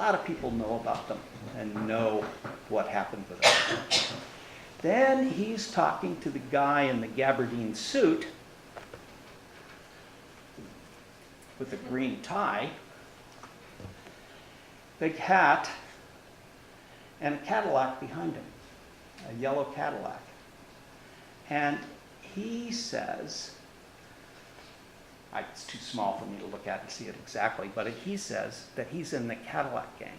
A lot of people know about them and know what happened with them. Then he's talking to the guy in the gabardine suit with a green tie, big hat, and a Cadillac behind him, a yellow Cadillac. And he says, it's too small for me to look at and see it exactly, but he says that he's in the Cadillac gang.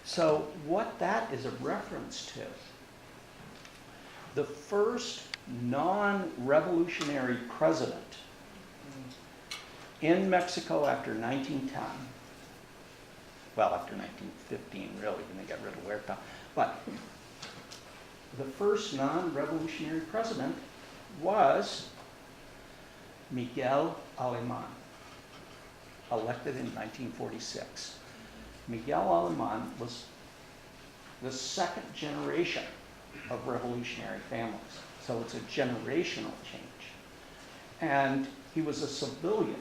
So what that is a reference to, the first non-revolutionary president in Mexico after 1910, well, after 1915, really, when they got rid of Huerta, but the first non-revolutionary president was Miguel Alemán, elected in 1946. Miguel Alemán was the second generation of revolutionary families, so it's a generational change. And he was a civilian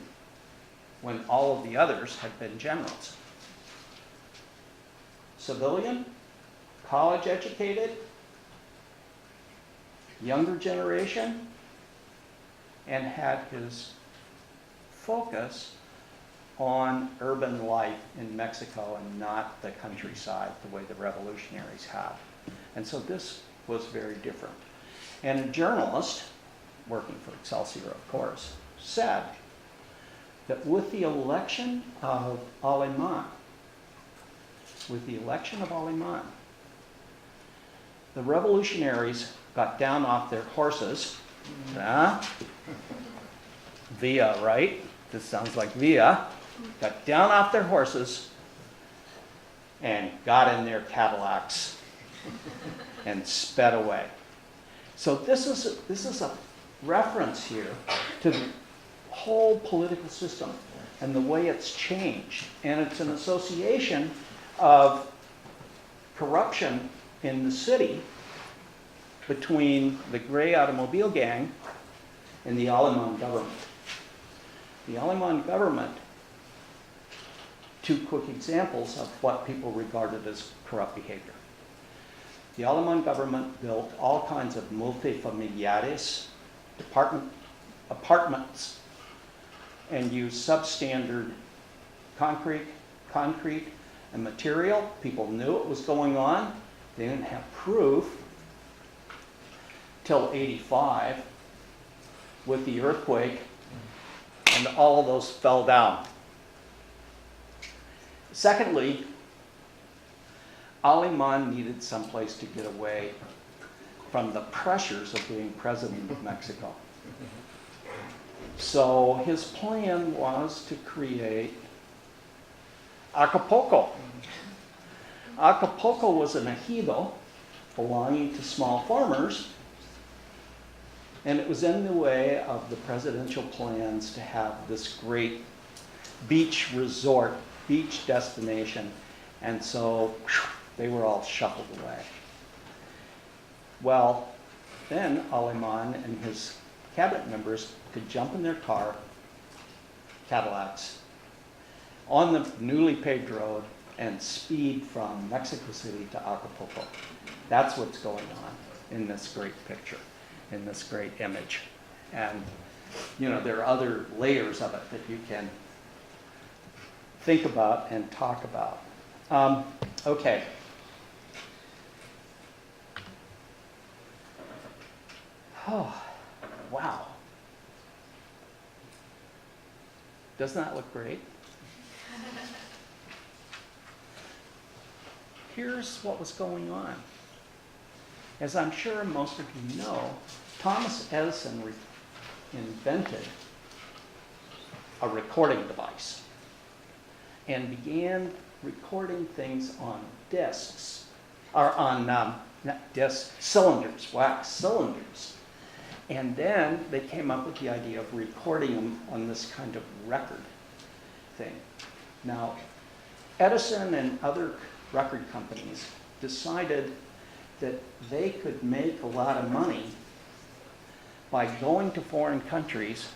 when all of the others had been generals. Civilian, college educated, younger generation, and had his focus on urban life in Mexico and not the countryside the way the revolutionaries had. And so this was very different. And a journalist, working for Excelsior of course, said that with the election of Alemán, the revolutionaries got down off their horses, Villa, right? This sounds like Villa. Got down off their horses and got in their Cadillacs and sped away. So this is a reference here to the whole political system and the way it's changed. And it's an association of corruption in the city between the gray automobile gang and the Alemán government. The Alemán government, two quick examples of what people regarded as corrupt behavior. The Alemán government built all kinds of multifamiliares, apartments, and used substandard concrete and material. People knew it was going on. They didn't have proof till '85 with the earthquake, and all of those fell down. Secondly, Alemán needed someplace to get away from the pressures of being president of Mexico. So his plan was to create Acapulco. Acapulco was an ejido belonging to small farmers, and it was in the way of the presidential plans to have this great beach resort, beach destination, and so they were all shuffled away. Well, then Alemán and his cabinet members could jump in their car, Cadillacs, on the newly paved road and speed from Mexico City to Acapulco. That's what's going on in this great picture, in this great image. And, you know, there are other layers of it that you can think about and talk about. Okay. Oh, wow. Doesn't that look great? Here's what was going on. As I'm sure most of you know, Thomas Edison invented a recording device and began recording things on discs, or on, not discs, cylinders, wax cylinders. And then they came up with the idea of recording them on this kind of record thing. Now, Edison and other record companies decided that they could make a lot of money by going to foreign countries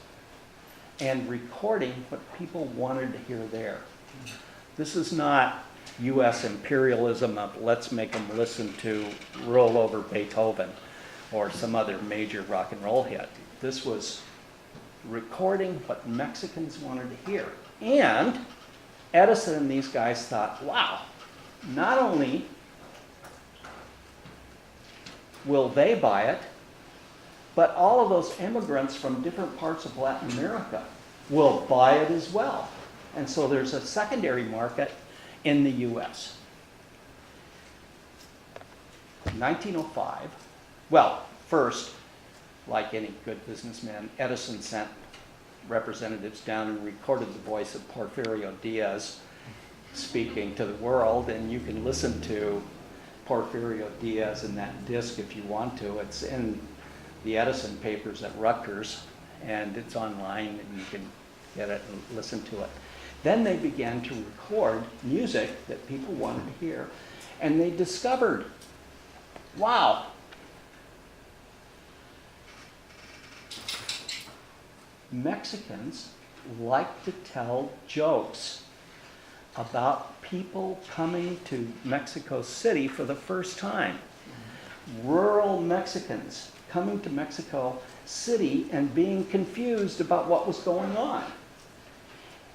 and recording what people wanted to hear there. This is not U.S. imperialism of let's make them listen to Roll Over Beethoven or some other major rock and roll hit. This was recording what Mexicans wanted to hear. And Edison and these guys thought, wow, not only will they buy it, but all of those immigrants from different parts of Latin America will buy it as well. And so there's a secondary market in the US. 1905, well, first, like any good businessman, Edison sent representatives down and recorded the voice of Porfirio Diaz speaking to the world, and you can listen to Porfirio Diaz in that disc if you want to. It's in the Edison papers at Rutgers, and it's online, and you can get it and listen to it. Then they began to record music that people wanted to hear, and they discovered, wow, Mexicans like to tell jokes about people coming to Mexico City for the first time. Rural Mexicans coming to Mexico City and being confused about what was going on.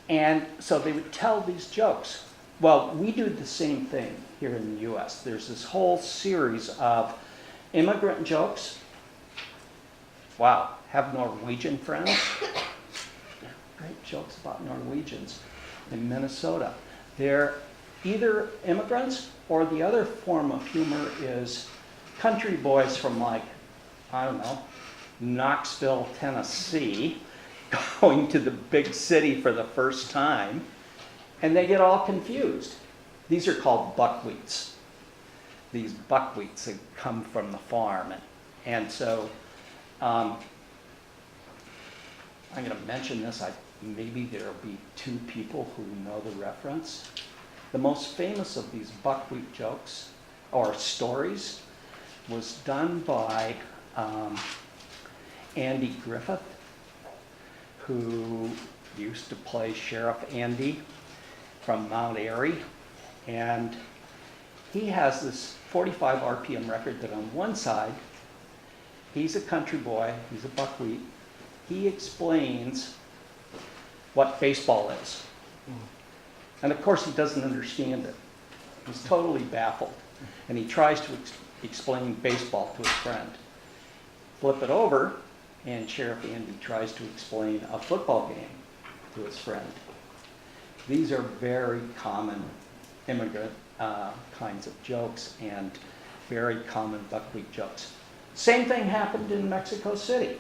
And so they would tell these jokes. Well, we do the same thing here in the US. There's this whole series of immigrant jokes. Wow, have Norwegian friends? Great jokes about Norwegians in Minnesota. They're either immigrants, or the other form of humor is country boys from, like, I don't know, Knoxville, Tennessee, going to the big city for the first time, and they get all confused. These are called buckwheats. These buckwheats that come from the farm. And so I'm going to mention this. Maybe there will be two people who know the reference. The most famous of these buckwheat jokes or stories was done by Andy Griffith, who used to play Sheriff Andy from Mount Airy. And he has this 45 RPM record that on one side, he's a country boy, he's a buckwheat. He explains what baseball is. And of course he doesn't understand it. He's totally baffled. And he tries to explain baseball to his friend. Flip it over, and Sheriff Andy tries to explain a football game to his friend. These are very common immigrant kinds of jokes and very common buckwheat jokes. Same thing happened in Mexico City.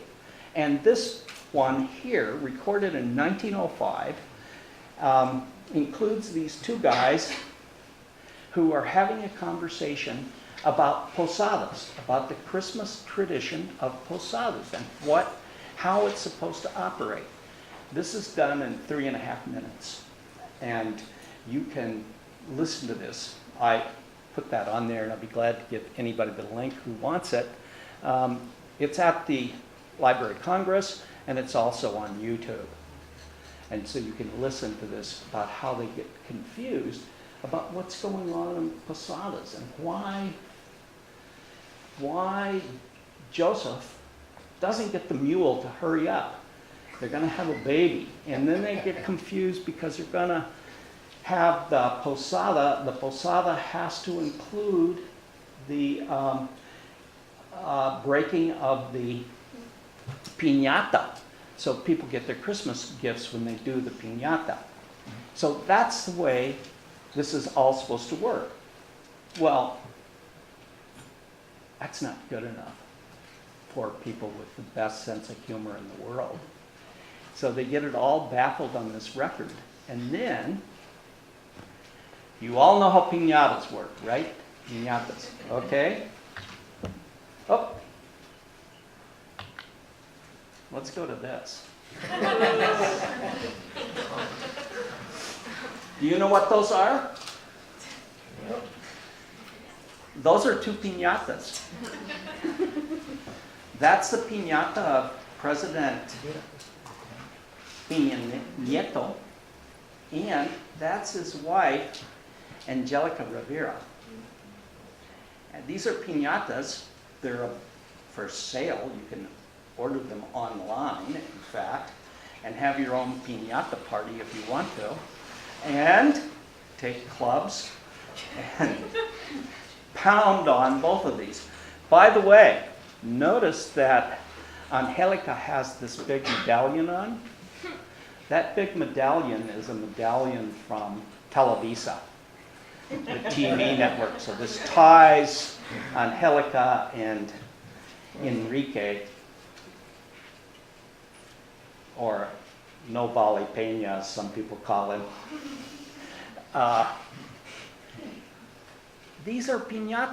And this one here, recorded in 1905, includes these two guys who are having a conversation about posadas, about the Christmas tradition of posadas and how it's supposed to operate. This is done in 3.5 minutes. And you can listen to this. I put that on there, and I'll be glad to give anybody the link who wants it. It's at the Library of Congress, and it's also on YouTube. And so you can listen to this about how they get confused about what's going on in posadas and why Joseph doesn't get the mule to hurry up. They're going to have a baby, and then they get confused because they're going to have the posada. The posada has to include the breaking of the piñata. So people get their Christmas gifts when they do the piñata. So that's the way this is all supposed to work. Well, that's not good enough for people with the best sense of humor in the world. So they get it all baffled on this record. And then, you all know how piñatas work, right? Piñatas, okay? Oh. Let's go to this. Do you know what those are? Those are two piñatas. That's the piñata of President Peña Nieto, And that's his wife, Angelica Rivera. And these are piñatas. They're for sale. You can order them online, in fact, and have your own piñata party if you want to. And take clubs and pound on both of these. By the way, notice that Angelica has this big medallion on. That big medallion is a medallion from Televisa, the TV network. So this ties Angelica and Enrique, or No Vale Peña, as some people call him. These are piñatas.